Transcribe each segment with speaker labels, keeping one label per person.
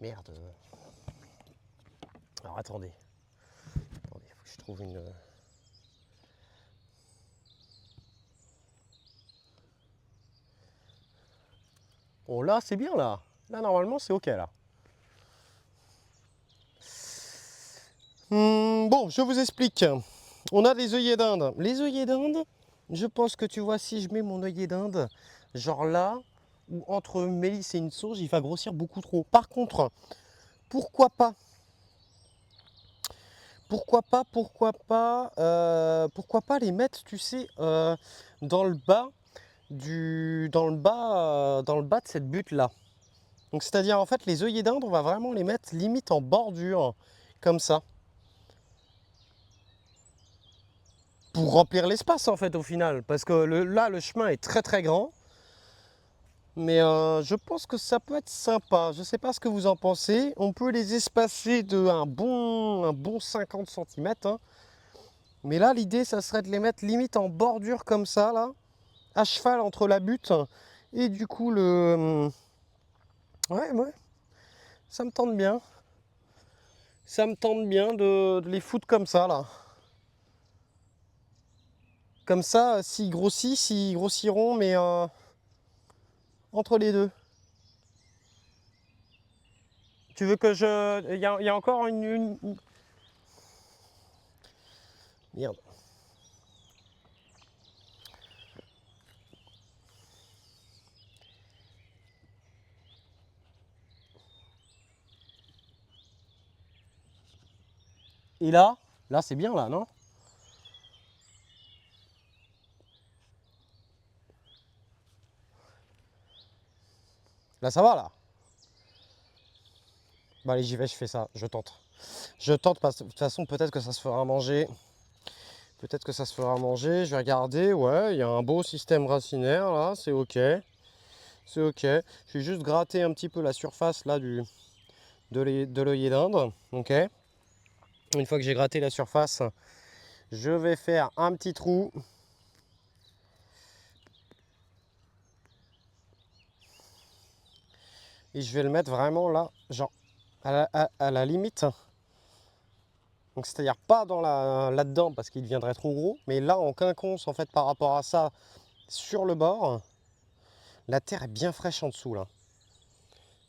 Speaker 1: Merde. Alors attendez. Attendez, faut que je trouve une... Oh là, c'est bien là. Là, normalement, c'est ok là. Bon, je vous explique. On a des œillets d'Inde. Les œillets d'Inde, je pense que tu vois, si je mets mon œillet d'Inde, genre là, ou entre Mélisse et une sauge, il va grossir beaucoup trop. Par contre, pourquoi pas pourquoi pas les mettre, tu sais, dans le bas dans le bas de cette butte là. Donc c'est-à-dire en fait les œillets d'Inde, on va vraiment les mettre limite en bordure, comme ça, pour remplir l'espace en fait au final, parce que là le chemin est très très grand. Mais je pense que ça peut être sympa. Je ne sais pas ce que vous en pensez. On peut les espacer de un bon 50 cm. Hein. Mais là, l'idée, ça serait de les mettre limite en bordure comme ça, là, à cheval entre la butte et du coup le... Ouais, ouais, ça me tente bien. Ça me tente bien de les foutre comme ça, là. Comme ça, s'ils grossissent, ils grossiront, mais entre les deux. Tu veux que je... Il y a encore une... Merde. Et là c'est bien là, non? Là ça va là. Bah allez j'y vais, je fais ça, je tente. Je tente parce que de toute façon peut-être que ça se fera manger. Peut-être que ça se fera manger. Je vais regarder, ouais, il y a un beau système racinaire là, c'est ok. C'est ok. Je vais juste gratter un petit peu la surface là de l'œillet d'Inde. Ok. Une fois que j'ai gratté la surface, je vais faire un petit trou. Et je vais le mettre vraiment là, genre à la limite. Donc c'est-à-dire pas dans là-dedans parce qu'il deviendrait trop gros, mais là en quinconce en fait par rapport à ça, sur le bord, la terre est bien fraîche en dessous là.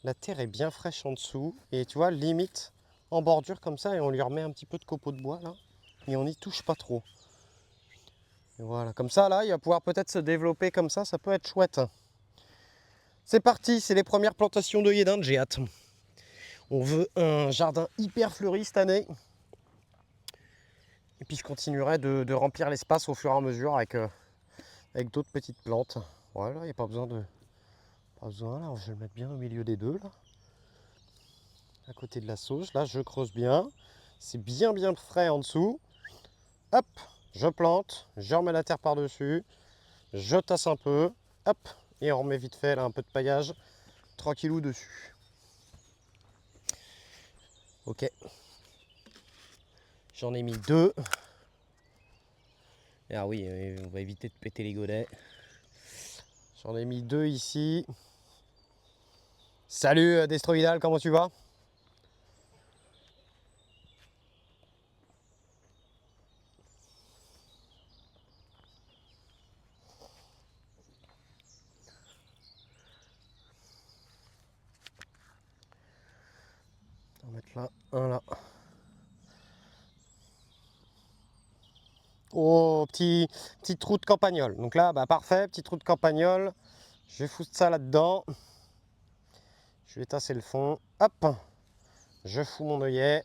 Speaker 1: La terre est bien fraîche en dessous et tu vois limite en bordure comme ça et on lui remet un petit peu de copeaux de bois là et on n'y touche pas trop. Et voilà, comme ça là il va pouvoir peut-être se développer comme ça peut être chouette. C'est parti, c'est les premières plantations d'œillets d'Inde, j'ai hâte. On veut un jardin hyper fleuri cette année. Et puis je continuerai de remplir l'espace au fur et à mesure avec d'autres petites plantes. Voilà, il n'y a pas besoin de... Pas besoin là, je vais le mettre bien au milieu des deux là. À côté de la sauge, là je creuse bien. C'est bien frais en dessous. Hop, je plante, je remets la terre par-dessus, je tasse un peu, hop, et on remet vite fait là un peu de paillage, tranquillou dessus. Ok, j'en ai mis deux. Ah oui, on va éviter de péter les godets. J'en ai mis deux ici. Salut Destroidal, comment tu vas? On va mettre là, un là. Oh, petit trou de campagnol. Donc là, bah parfait, petit trou de campagnol. Je vais foutre ça là-dedans. Je vais tasser le fond. Hop, je fous mon œillet.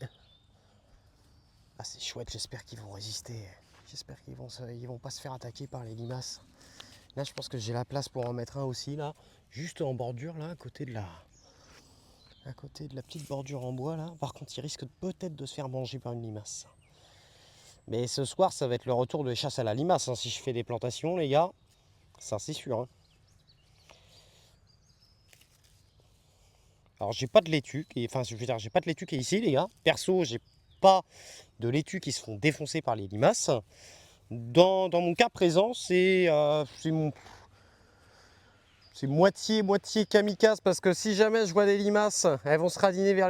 Speaker 1: Ah, c'est chouette, j'espère qu'ils vont résister. J'espère ils vont pas se faire attaquer par les limaces. Là, je pense que j'ai la place pour en mettre un aussi, là. Juste en bordure, là, à côté de la petite bordure en bois, là. Par contre, il risque peut-être de se faire manger par une limace. Mais ce soir, ça va être le retour de chasse à la limace, hein, si je fais des plantations, les gars. Ça, c'est sûr. Hein. Alors, j'ai pas de laitue, enfin, je veux dire, j'ai pas de laitue qui est ici, les gars. Perso, j'ai pas de laitue qui se font défoncer par les limaces. Dans mon cas présent, c'est mon... C'est moitié kamikaze parce que si jamais je vois des limaces, elles vont se radiner vers